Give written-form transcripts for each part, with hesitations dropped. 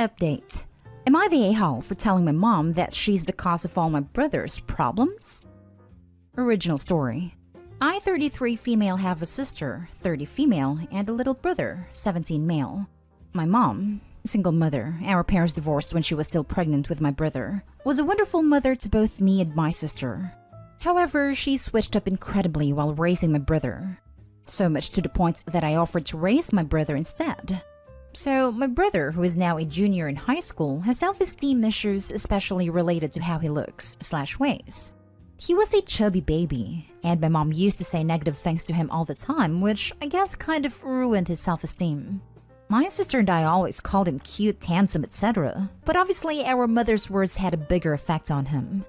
Update. Am I the a-hole for telling my mom that she's the cause of all my brother's problems? Original story. I, 33 female, have a sister, 30 female, and a little brother, 17 male. My mom, single mother, our parents divorced when she was still pregnant with my brother, was a wonderful mother to both me and my sister. However, she switched up incredibly while raising my brother. So much to the point that I offered to raise my brother instead. So, my brother, who is now a junior in high school, has self-esteem issues especially related to how he looks/weighs. He was a chubby baby, and my mom used to say negative things to him all the time, which I guess kind of ruined his self-esteem. My sister and I always called him cute, handsome, etc., but obviously our mother's words had a bigger effect on him.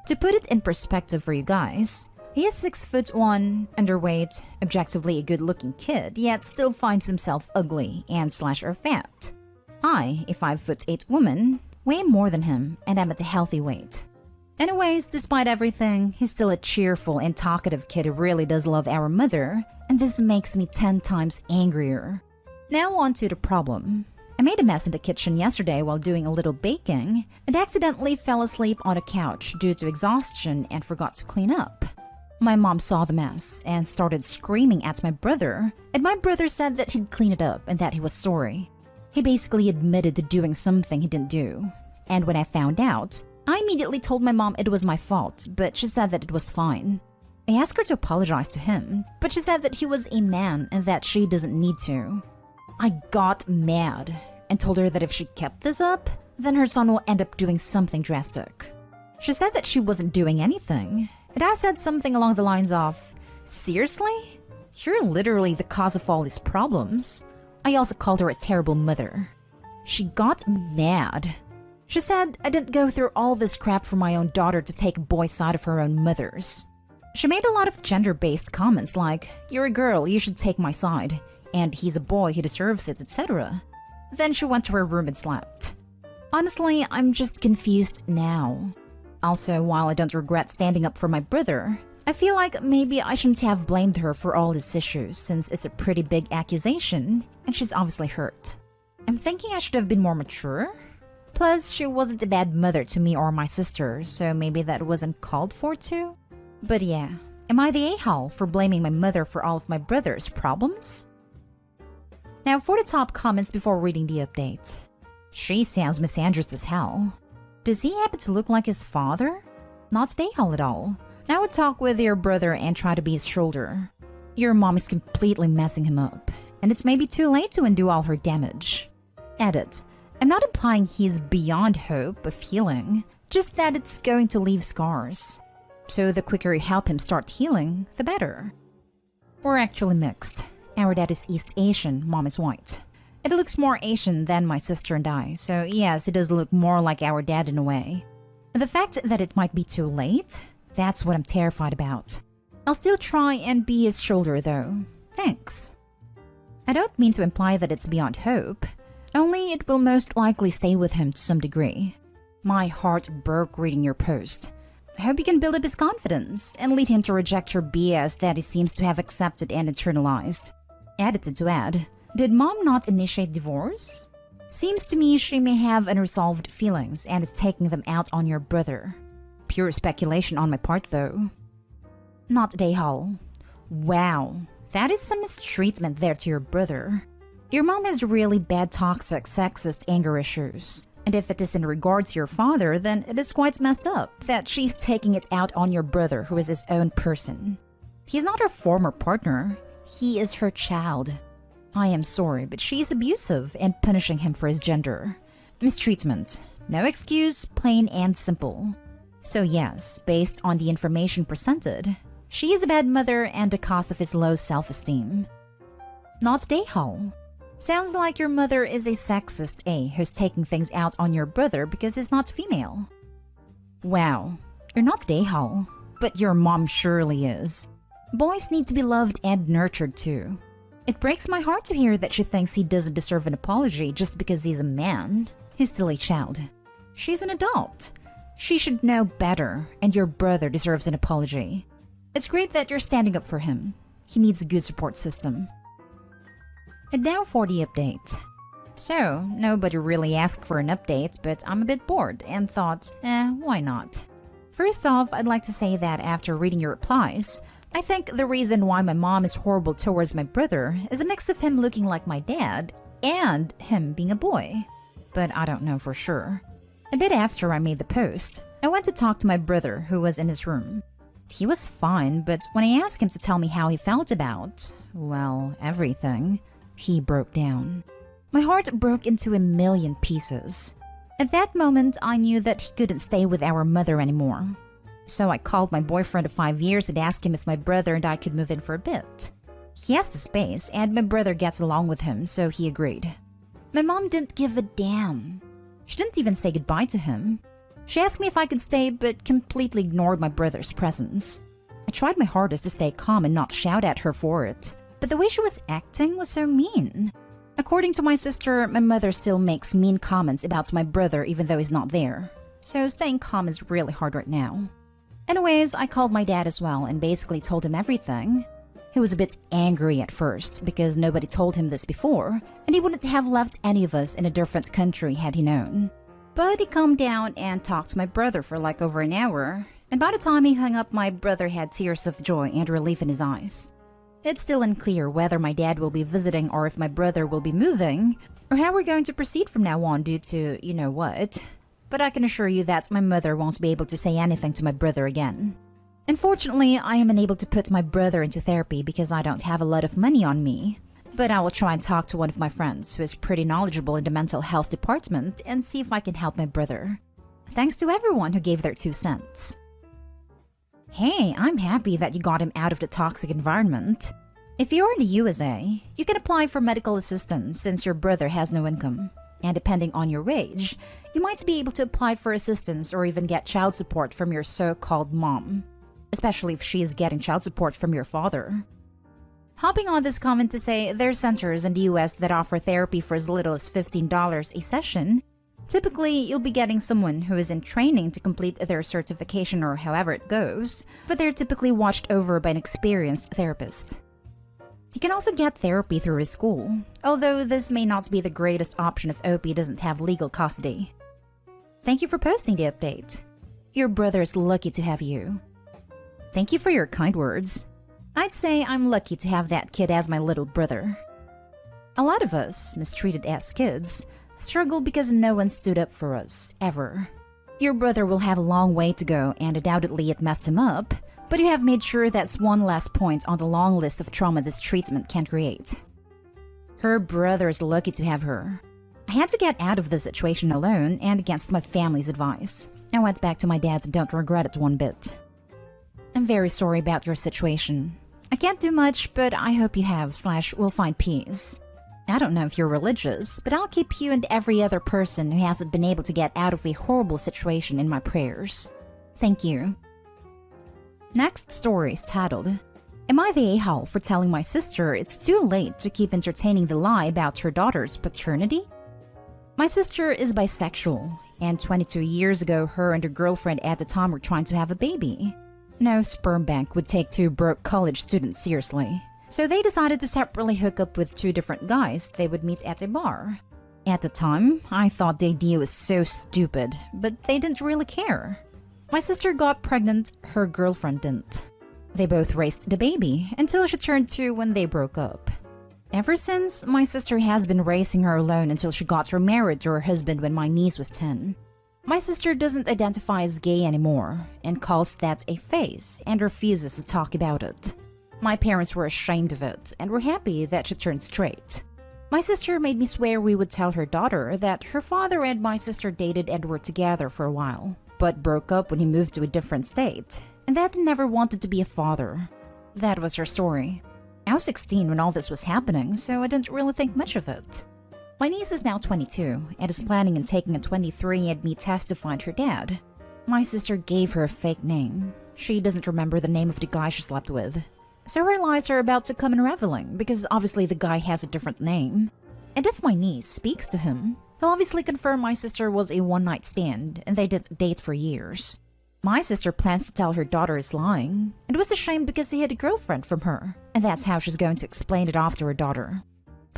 To put it in perspective for you guys, he is 6'1", underweight, objectively a good-looking kid, yet still finds himself ugly and/or fat. I, a 5'8" woman, weigh more than him, and am at a healthy weight. Anyways, despite everything, he's still a cheerful and talkative kid who really does love our mother, and this makes me 10 times angrier. Now on to the problem. I made a mess in the kitchen yesterday while doing a little baking, and accidentally fell asleep on a couch due to exhaustion and forgot to clean up. My mom saw the mess and started screaming at my brother, and my brother said that he'd clean it up and that he was sorry. He basically admitted to doing something he didn't do. And when I found out, I immediately told my mom it was my fault, but she said that it was fine. I asked her to apologize to him, but she said that he was a man and that she doesn't need to. I got mad and told her that if she kept this up, then her son will end up doing something drastic. She said that she wasn't doing anything, and I said something along the lines of, "Seriously? You're literally the cause of all his problems." I also called her a terrible mother. She got mad. She said I didn't go through all this crap for my own daughter to take a boy's side of her own mother's. She made a lot of gender-based comments like, "You're a girl, you should take my side," and "He's a boy, he deserves it," etc. Then she went to her room and slept. Honestly, I'm just confused now. Also, while I don't regret standing up for my brother, I feel like maybe I shouldn't have blamed her for all his issues since it's a pretty big accusation and she's obviously hurt. I'm thinking I should have been more mature. Plus, she wasn't a bad mother to me or my sister, so maybe that wasn't called for too? But yeah, am I the a-hole for blaming my mother for all of my brother's problems? Now for the top comments before reading the update. She sounds misandrous as hell. Does he happen to look like his father? Not the a-hole at all. I would talk with your brother and try to be his shoulder. Your mom is completely messing him up, and it's maybe too late to undo all her damage. Edit. I'm not implying he's beyond hope of healing, just that it's going to leave scars. So the quicker you help him start healing, the better. We're actually mixed. Our dad is East Asian, mom is white. It looks more Asian than my sister and I, so yes, it does look more like our dad in a way. The fact that it might be too late, that's what I'm terrified about. I'll still try and be his shoulder though. Thanks. I don't mean to imply that it's beyond hope. Only it will most likely stay with him to some degree. My heart broke reading your post. I hope you can build up his confidence and lead him to reject her BS that he seems to have accepted and internalized. Edited to add, did mom not initiate divorce? Seems to me she may have unresolved feelings and is taking them out on your brother. Pure speculation on my part though. Not a-hole. Wow, that is some mistreatment there to your brother. Your mom has really bad toxic, sexist anger issues. And if it is in regard to your father, then it is quite messed up that she's taking it out on your brother who is his own person. He's not her former partner. He is her child. I am sorry, but she's abusive and punishing him for his gender. Mistreatment. No excuse, plain and simple. So yes, based on the information presented, she is a bad mother and the cause of his low self-esteem. Not a-hole. Sounds like your mother is a sexist who's taking things out on your brother because he's not female. Wow, you're not a-hole, but your mom surely is. Boys need to be loved and nurtured too. It breaks my heart to hear that she thinks he doesn't deserve an apology just because he's a man. He's still a child. She's an adult. She should know better, and your brother deserves an apology. It's great that you're standing up for him. He needs a good support system. And now for the update. So, nobody really asked for an update, but I'm a bit bored and thought, why not? First off, I'd like to say that after reading your replies, I think the reason why my mom is horrible towards my brother is a mix of him looking like my dad and him being a boy. But I don't know for sure. A bit after I made the post, I went to talk to my brother who was in his room. He was fine, but when I asked him to tell me how he felt about, well, everything, he broke down. My heart broke into a million pieces. At that moment, I knew that he couldn't stay with our mother anymore. So I called my boyfriend of 5 years and asked him if my brother and I could move in for a bit. He has the space, and my brother gets along with him, so he agreed. My mom didn't give a damn. She didn't even say goodbye to him. She asked me if I could stay, but completely ignored my brother's presence. I tried my hardest to stay calm and not shout at her for it, but the way she was acting was so mean. According to my sister, my mother still makes mean comments about my brother even though he's not there. So staying calm is really hard right now. Anyways, I called my dad as well and basically told him everything. He was a bit angry at first because nobody told him this before, and he wouldn't have left any of us in a different country had he known. But he calmed down and talked to my brother for like over an hour, and by the time he hung up, my brother had tears of joy and relief in his eyes. It's still unclear whether my dad will be visiting or if my brother will be moving, or how we're going to proceed from now on due to you know what. But I can assure you that my mother won't be able to say anything to my brother again. Unfortunately, I am unable to put my brother into therapy because I don't have a lot of money on me. But I will try and talk to one of my friends who is pretty knowledgeable in the mental health department and see if I can help my brother. Thanks to everyone who gave their 2 cents. Hey, I'm happy that you got him out of the toxic environment. If you're in the USA, you can apply for medical assistance since your brother has no income. And depending on your age, you might be able to apply for assistance or even get child support from your so-called mom. Especially if she is getting child support from your father. Hopping on this comment to say there's centers in the US that offer therapy for as little as $15 a session. Typically, you'll be getting someone who is in training to complete their certification or however it goes, but they're typically watched over by an experienced therapist. You can also get therapy through his school, although this may not be the greatest option if OP doesn't have legal custody. Thank you for posting the update. Your brother is lucky to have you. Thank you for your kind words. I'd say I'm lucky to have that kid as my little brother. A lot of us, mistreated as kids, struggle because no one stood up for us, ever. Your brother will have a long way to go and undoubtedly it messed him up, but you have made sure that's one last point on the long list of trauma this treatment can create. Her brother is lucky to have her. I had to get out of the situation alone and against my family's advice. I went back to my dad's and don't regret it one bit. I'm very sorry about your situation. I can't do much, but I hope you will find peace. I don't know if you're religious, but I'll keep you and every other person who hasn't been able to get out of a horrible situation in my prayers. Thank you. Next story is titled, Am I the a-hole for telling my sister it's too late to keep entertaining the lie about her daughter's paternity? My sister is bisexual, and 22 years ago her and her girlfriend at the time were trying to have a baby. No sperm bank would take 2 broke college students seriously. So they decided to separately hook up with 2 different guys they would meet at a bar. At the time, I thought the idea was so stupid, but they didn't really care. My sister got pregnant, her girlfriend didn't. They both raised the baby until she turned 2 when they broke up. Ever since, my sister has been raising her alone until she got remarried to her husband when my niece was 10. My sister doesn't identify as gay anymore and calls that a phase and refuses to talk about it. My parents were ashamed of it and were happy that she turned straight. My sister made me swear we would tell her daughter that her father and my sister dated and were together for a while, but broke up when he moved to a different state, and that he never wanted to be a father. That was her story. I was 16 when all this was happening, so I didn't really think much of it. My niece is now 22 and is planning on taking a 23andMe test to find her dad. My sister gave her a fake name. She doesn't remember the name of the guy she slept with. So her lies are about to come unraveling because obviously the guy has a different name. And if my niece speaks to him, he'll obviously confirm my sister was a one-night stand and they didn't date for years. My sister plans to tell her daughter is lying and was ashamed because he had a girlfriend from her, and that's how she's going to explain it off to her daughter.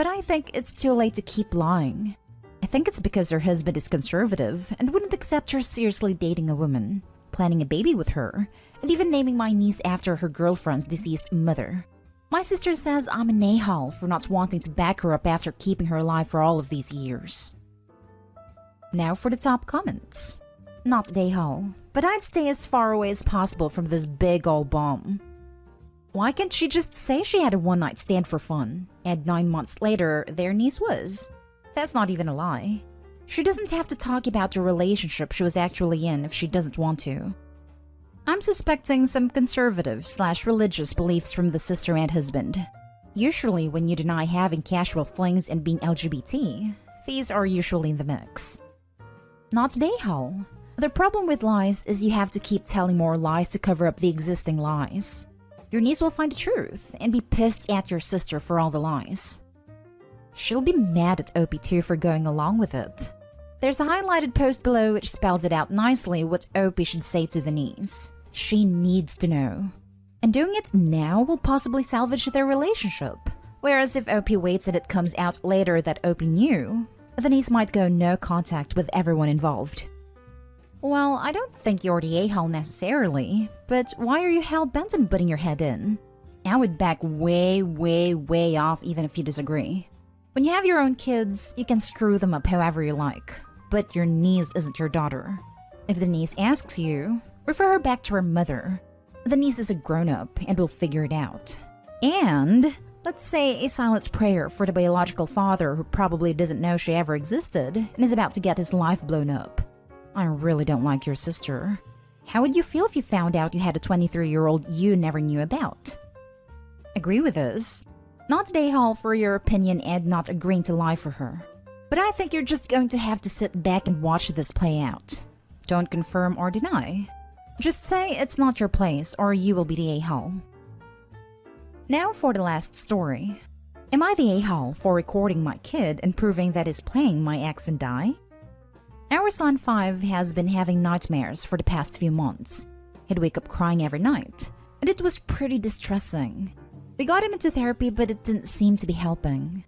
but I think it's too late to keep lying. I think it's because her husband is conservative and wouldn't accept her seriously dating a woman, planning a baby with her, and even naming my niece after her girlfriend's deceased mother. My sister says I'm an a-hole for not wanting to back her up after keeping her alive for all of these years. Now for the top comments. Not an a-hole, but I'd stay as far away as possible from this big old bomb. Why can't she just say she had a one-night stand for fun, and 9 months later, their niece was? That's not even a lie. She doesn't have to talk about the relationship she was actually in if she doesn't want to. I'm suspecting some conservative/religious beliefs from the sister and husband. Usually when you deny having casual flings and being LGBT, these are usually in the mix. Not an a-hole. The problem with lies is you have to keep telling more lies to cover up the existing lies. Your niece will find the truth and be pissed at your sister for all the lies. She'll be mad at Opie too for going along with it. There's a highlighted post below which spells it out nicely what Opie should say to the niece. She needs to know. And doing it now will possibly salvage their relationship. Whereas if Opie waits and it comes out later that Opie knew, the niece might go no contact with everyone involved. Well, I don't think you're the a-hole necessarily, but why are you hell-bent on putting your head in? I would back way, way, way off even if you disagree. When you have your own kids, you can screw them up however you like, but your niece isn't your daughter. If the niece asks you, refer her back to her mother. The niece is a grown-up and will figure it out. And let's say a silent prayer for the biological father who probably doesn't know she ever existed and is about to get his life blown up. I really don't like your sister. How would you feel if you found out you had a 23-year-old you never knew about? Agree with us? Not an a-hole for your opinion and not agreeing to lie for her. But I think you're just going to have to sit back and watch this play out. Don't confirm or deny. Just say it's not your place or you will be the a-hole. Now for the last story. Am I the a-hole for recording my kid and proving that he's playing my ex and I? Our son 5 has been having nightmares for the past few months. He'd wake up crying every night, and it was pretty distressing. We got him into therapy, but it didn't seem to be helping.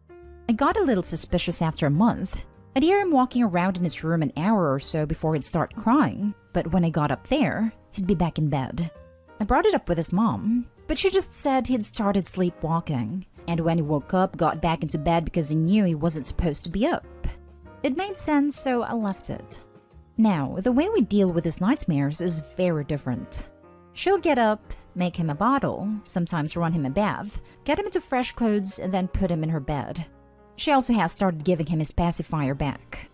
I got a little suspicious after a month. I'd hear him walking around in his room an hour or so before he'd start crying, but when I got up there, he'd be back in bed. I brought it up with his mom, but she just said he'd started sleepwalking, and when he woke up, got back into bed because he knew he wasn't supposed to be up. It made sense, so I left it. Now, the way we deal with his nightmares is very different. She'll get up, make him a bottle, sometimes run him a bath, get him into fresh clothes, and then put him in her bed. She also has started giving him his pacifier back.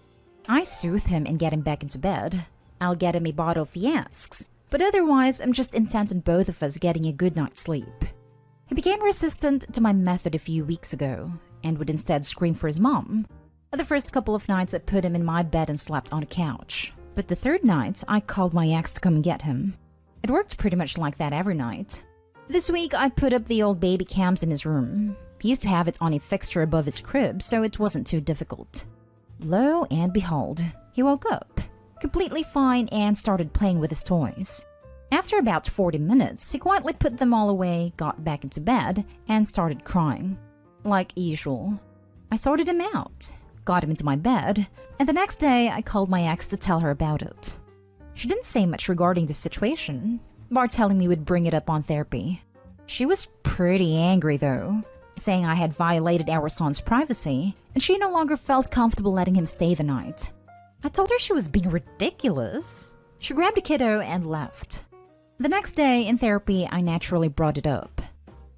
I soothe him and get him back into bed. I'll get him a bottle if he asks, but otherwise I'm just intent on both of us getting a good night's sleep. He became resistant to my method a few weeks ago, and would instead scream for his mom. The first couple of nights I put him in my bed and slept on a couch, but the third night I called my ex to come and get him. It worked pretty much like that every night. This week I put up the old baby cams in his room. He used to have it on a fixture above his crib, so it wasn't too difficult. Lo and behold, he woke up, completely fine, and started playing with his toys. After about 40 minutes, he quietly put them all away, got back into bed, and started crying. Like usual. I sorted him out, got him into my bed, and the next day I called my ex to tell her about it. She didn't say much regarding the situation, bar telling me we'd bring it up on therapy. She was pretty angry though, saying I had violated our son's privacy, and she no longer felt comfortable letting him stay the night. I told her she was being ridiculous. She grabbed a kiddo and left. The next day in therapy, I naturally brought it up.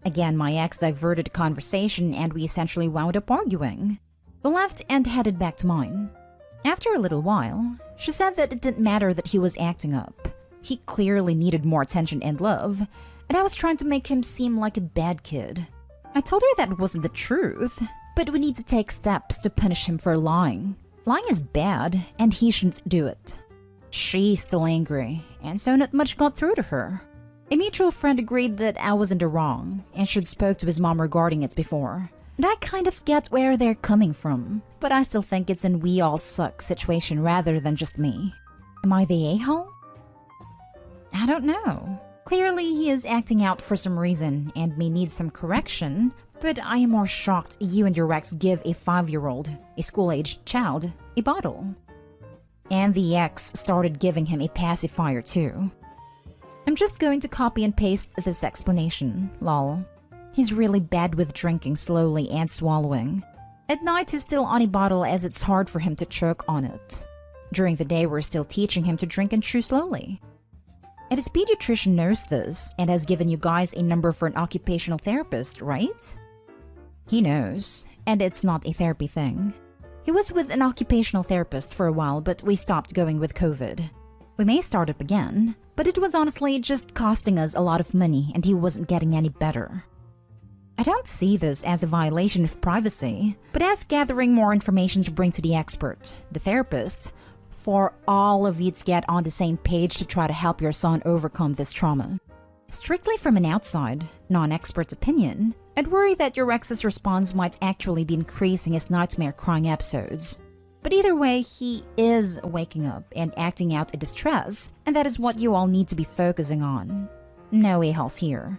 Again, my ex diverted the conversation and we essentially wound up arguing. We left and headed back to mine. After a little while, she said that it didn't matter that he was acting up. He clearly needed more attention and love, and I was trying to make him seem like a bad kid. I told her that wasn't the truth, but we need to take steps to punish him for lying. Lying is bad, and he shouldn't do it. She's still angry, and so not much got through to her. A mutual friend agreed that I was in the wrong, and she'd spoke to his mom regarding it before. And I kind of get where they're coming from, but I still think it's an we all suck situation rather than just me. Am I the a-hole? I don't know. Clearly he is acting out for some reason and may need some correction, But I am more shocked you and your ex give a 5-year-old, a school-aged child, a bottle. And the ex started giving him a pacifier too. I'm just going to copy and paste this explanation, lol. He's really bad with drinking slowly and swallowing. At night he's still on a bottle as it's hard for him to choke on it. During the day we're still teaching him to drink and chew slowly. And his pediatrician knows this and has given you guys a number for an occupational therapist, right? He knows, and it's not a therapy thing. He was with an occupational therapist for a while, but we stopped going with COVID. We may start up again, but it was honestly just costing us a lot of money and he wasn't getting any better. I don't see this as a violation of privacy, but as gathering more information to bring to the expert, the therapist, for all of you to get on the same page to try to help your son overcome this trauma. Strictly from an outside, non-expert's opinion, I'd worry that your ex's response might actually be increasing his nightmare crying episodes. But either way, he is waking up and acting out in distress, and that is what you all need to be focusing on. No a-holes here.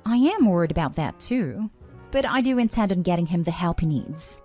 I am worried about that too, but I do intend on getting him the help he needs.